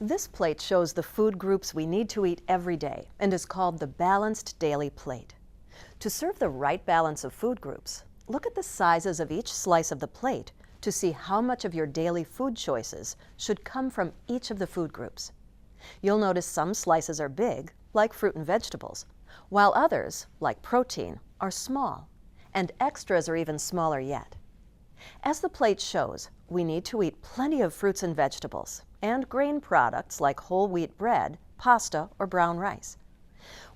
This plate shows the food groups we need to eat every day and is called the Balanced Daily Plate. To serve the right balance of food groups, look at the sizes of each slice of the plate to see how much of your daily food choices should come from each of the food groups. You'll notice some slices are big, like fruit and vegetables, while others, like protein, are small, and extras are even smaller yet. As the plate shows, we need to eat plenty of fruits and vegetables, and grain products like whole wheat bread, pasta, or brown rice.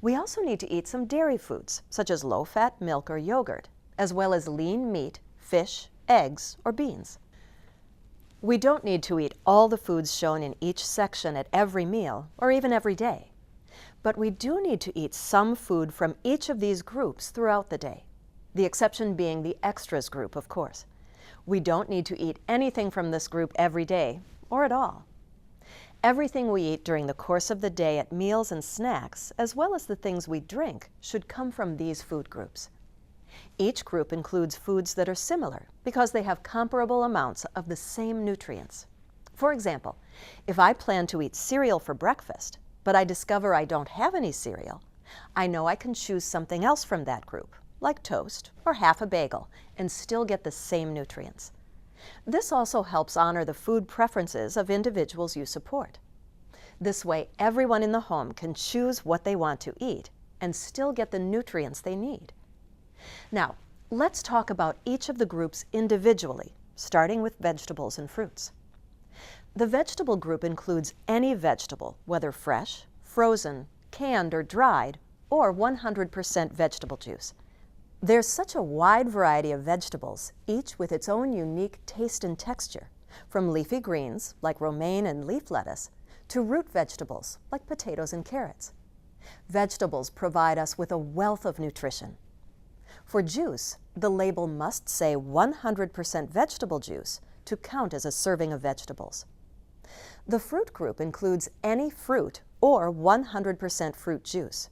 We also need to eat some dairy foods, such as low-fat milk or yogurt, as well as lean meat, fish, eggs, or beans. We don't need to eat all the foods shown in each section at every meal, or even every day. But we do need to eat some food from each of these groups throughout the day, the exception being the extras group, of course. We don't need to eat anything from this group every day, or at all. Everything we eat during the course of the day at meals and snacks, as well as the things we drink, should come from these food groups. Each group includes foods that are similar because they have comparable amounts of the same nutrients. For example, if I plan to eat cereal for breakfast, but I discover I don't have any cereal, I know I can choose something else from that group, like toast or half a bagel, and still get the same nutrients. This also helps honor the food preferences of individuals you support. This way, everyone in the home can choose what they want to eat and still get the nutrients they need. Now, let's talk about each of the groups individually, starting with vegetables and fruits. The vegetable group includes any vegetable, whether fresh, frozen, canned, or dried, or 100% vegetable juice. There's such a wide variety of vegetables, each with its own unique taste and texture, from leafy greens, like romaine and leaf lettuce, to root vegetables, like potatoes and carrots. Vegetables provide us with a wealth of nutrition. For juice, the label must say 100% vegetable juice to count as a serving of vegetables. The fruit group includes any fruit or 100% fruit juice.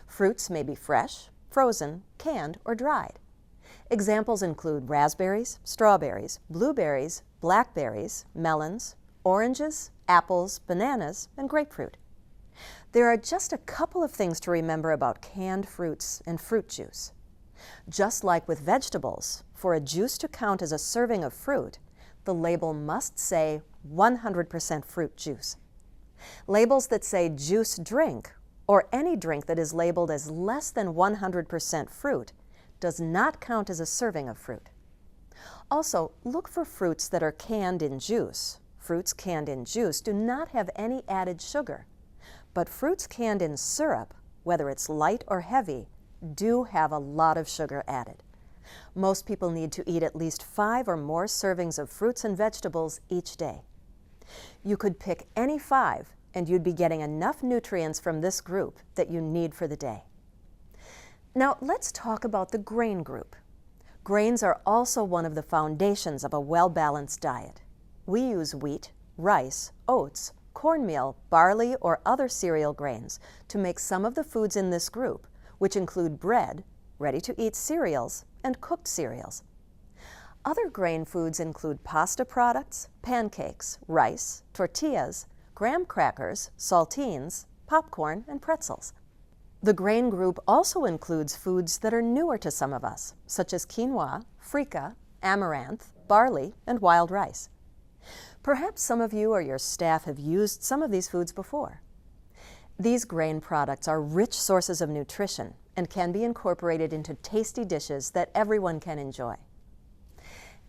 Fruits may be fresh, frozen, canned, or dried. Examples include raspberries, strawberries, blueberries, blackberries, melons, oranges, apples, bananas, and grapefruit. There are just a couple of things to remember about canned fruits and fruit juice. Just like with vegetables, for a juice to count as a serving of fruit, the label must say 100% fruit juice. Labels that say juice drink, or any drink that is labeled as less than 100% fruit, does not count as a serving of fruit. Also, look for fruits that are canned in juice. Fruits canned in juice do not have any added sugar, but fruits canned in syrup, whether it's light or heavy, do have a lot of sugar added. Most people need to eat at least 5 or more servings of fruits and vegetables each day. You could pick any 5, and you'd be getting enough nutrients from this group that you need for the day. Now let's talk about the grain group. Grains are also one of the foundations of a well-balanced diet. We use wheat, rice, oats, cornmeal, barley, or other cereal grains to make some of the foods in this group, which include bread, ready-to-eat cereals, and cooked cereals. Other grain foods include pasta products, pancakes, rice, tortillas, graham crackers, saltines, popcorn, and pretzels. The grain group also includes foods that are newer to some of us, such as quinoa, freekeh, amaranth, barley, and wild rice. Perhaps some of you or your staff have used some of these foods before. These grain products are rich sources of nutrition and can be incorporated into tasty dishes that everyone can enjoy.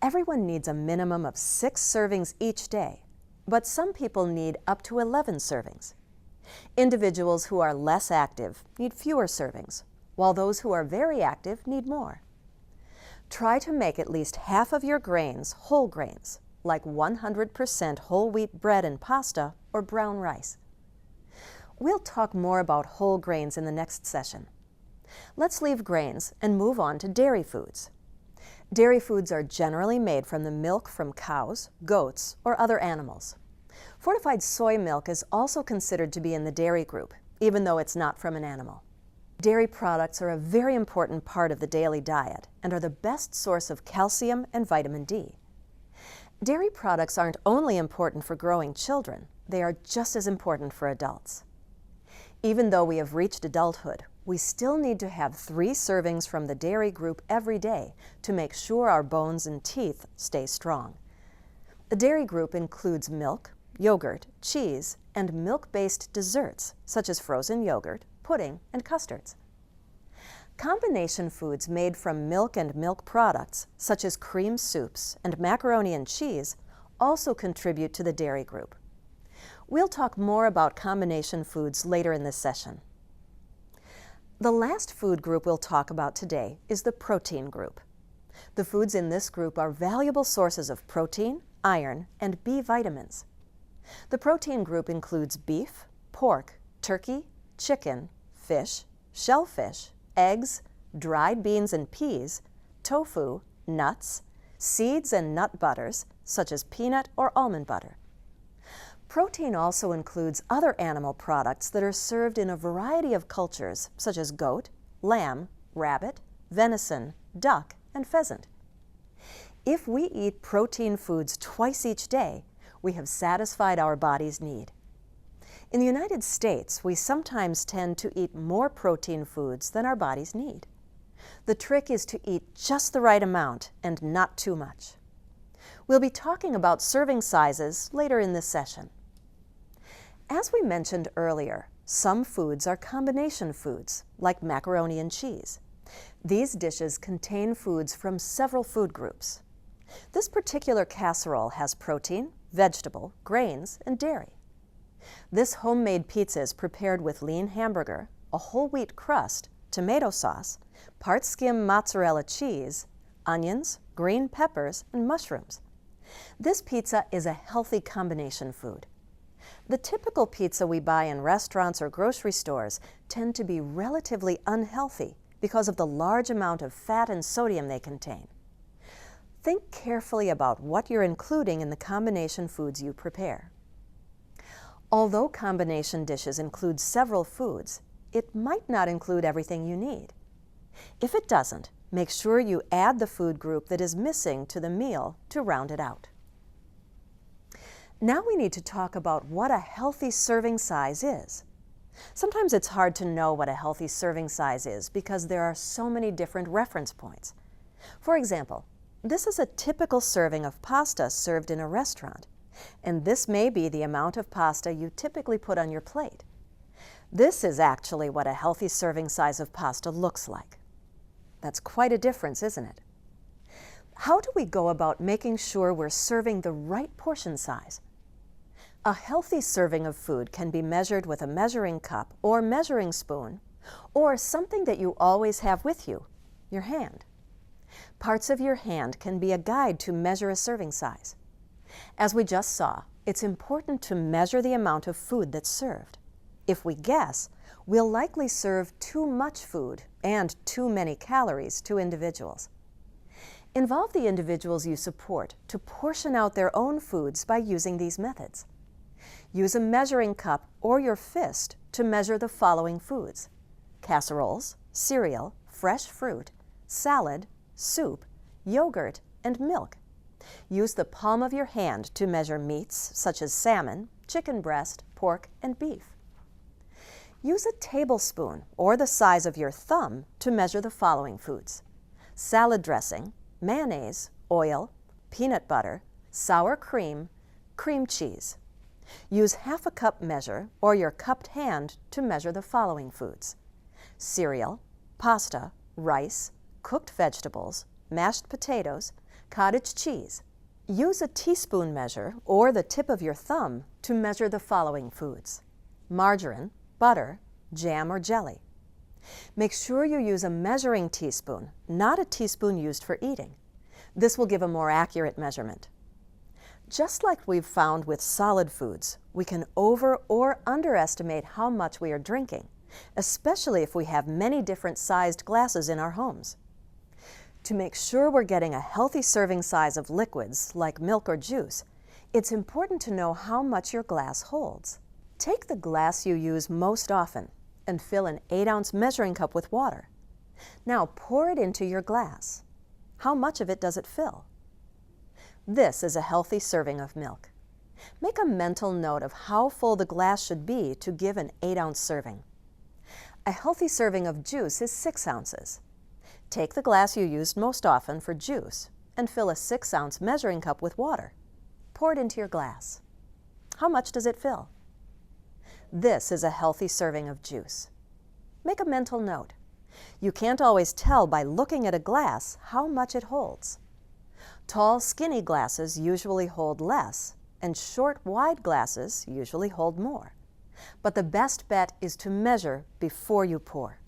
Everyone needs a minimum of 6 servings each day, but some people need up to 11 servings. Individuals who are less active need fewer servings, while those who are very active need more. Try to make at least half of your grains whole grains, like 100% whole wheat bread and pasta or brown rice. We'll talk more about whole grains in the next session. Let's leave grains and move on to dairy foods. Dairy foods are generally made from the milk from cows, goats, or other animals. Fortified soy milk is also considered to be in the dairy group, even though it's not from an animal. Dairy products are a very important part of the daily diet and are the best source of calcium and vitamin D. Dairy products aren't only important for growing children, they are just as important for adults. Even though we have reached adulthood, we still need to have 3 servings from the dairy group every day to make sure our bones and teeth stay strong. The dairy group includes milk, yogurt, cheese, and milk-based desserts such as frozen yogurt, pudding, and custards. Combination foods made from milk and milk products such as cream soups and macaroni and cheese also contribute to the dairy group. We'll talk more about combination foods later in this session. The last food group we'll talk about today is the protein group. The foods in this group are valuable sources of protein, iron, and B vitamins. The protein group includes beef, pork, turkey, chicken, fish, shellfish, eggs, dried beans and peas, tofu, nuts, seeds and nut butters, such as peanut or almond butter. Protein also includes other animal products that are served in a variety of cultures, such as goat, lamb, rabbit, venison, duck, and pheasant. If we eat protein foods twice each day, we have satisfied our body's need. In the United States, we sometimes tend to eat more protein foods than our bodies need. The trick is to eat just the right amount and not too much. We'll be talking about serving sizes later in this session. As we mentioned earlier, some foods are combination foods, like macaroni and cheese. These dishes contain foods from several food groups. This particular casserole has protein, vegetable, grains, and dairy. This homemade pizza is prepared with lean hamburger, a whole wheat crust, tomato sauce, part skim mozzarella cheese, onions, green peppers, and mushrooms. This pizza is a healthy combination food. The typical pizza we buy in restaurants or grocery stores tend to be relatively unhealthy because of the large amount of fat and sodium they contain. Think carefully about what you're including in the combination foods you prepare. Although combination dishes include several foods, it might not include everything you need. If it doesn't, make sure you add the food group that is missing to the meal to round it out. Now we need to talk about what a healthy serving size is. Sometimes it's hard to know what a healthy serving size is because there are so many different reference points. For example, this is a typical serving of pasta served in a restaurant, and this may be the amount of pasta you typically put on your plate. This is actually what a healthy serving size of pasta looks like. That's quite a difference, isn't it? How do we go about making sure we're serving the right portion size? A healthy serving of food can be measured with a measuring cup or measuring spoon, or something that you always have with you, your hand. Parts of your hand can be a guide to measure a serving size. As we just saw, it's important to measure the amount of food that's served. If we guess, we'll likely serve too much food and too many calories to individuals. Involve the individuals you support to portion out their own foods by using these methods. Use a measuring cup or your fist to measure the following foods: casseroles, cereal, fresh fruit, salad, soup, yogurt, and milk. Use the palm of your hand to measure meats such as salmon, chicken breast, pork, and beef. Use a tablespoon or the size of your thumb to measure the following foods: salad dressing, mayonnaise, oil, peanut butter, sour cream, cream cheese. Use half a cup measure or your cupped hand to measure the following foods: cereal, pasta, rice, cooked vegetables, mashed potatoes, cottage cheese. Use a teaspoon measure or the tip of your thumb to measure the following foods: margarine, butter, jam or jelly. Make sure you use a measuring teaspoon, not a teaspoon used for eating. This will give a more accurate measurement. Just like we've found with solid foods, we can over or underestimate how much we are drinking, especially if we have many different sized glasses in our homes. To make sure we're getting a healthy serving size of liquids, like milk or juice, it's important to know how much your glass holds. Take the glass you use most often and fill an 8-ounce measuring cup with water. Now pour it into your glass. How much of it does it fill? This is a healthy serving of milk. Make a mental note of how full the glass should be to give an 8-ounce serving. A healthy serving of juice is 6 ounces. Take the glass you used most often for juice and fill a 6-ounce measuring cup with water. Pour it into your glass. How much does it fill? This is a healthy serving of juice. Make a mental note. You can't always tell by looking at a glass how much it holds. Tall, skinny glasses usually hold less, and short, wide glasses usually hold more. But the best bet is to measure before you pour.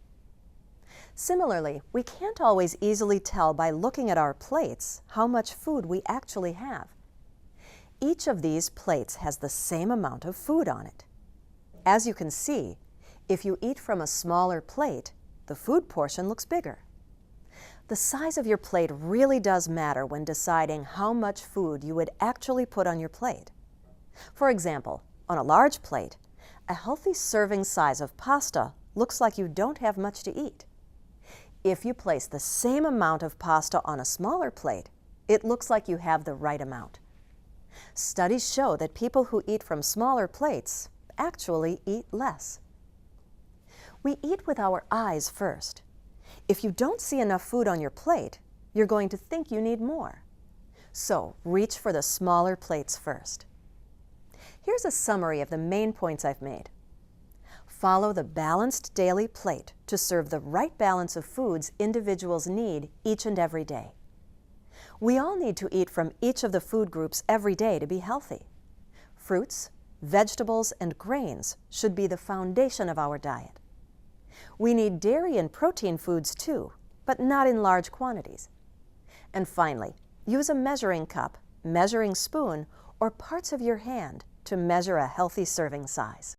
Similarly, we can't always easily tell by looking at our plates how much food we actually have. Each of these plates has the same amount of food on it. As you can see, if you eat from a smaller plate, the food portion looks bigger. The size of your plate really does matter when deciding how much food you would actually put on your plate. For example, on a large plate, a healthy serving size of pasta looks like you don't have much to eat. If you place the same amount of pasta on a smaller plate, it looks like you have the right amount. Studies show that people who eat from smaller plates actually eat less. We eat with our eyes first. If you don't see enough food on your plate, you're going to think you need more. So reach for the smaller plates first. Here's a summary of the main points I've made. Follow the balanced daily plate to serve the right balance of foods individuals need each and every day. We all need to eat from each of the food groups every day to be healthy. Fruits, vegetables, and grains should be the foundation of our diet. We need dairy and protein foods too, but not in large quantities. And finally, use a measuring cup, measuring spoon, or parts of your hand to measure a healthy serving size.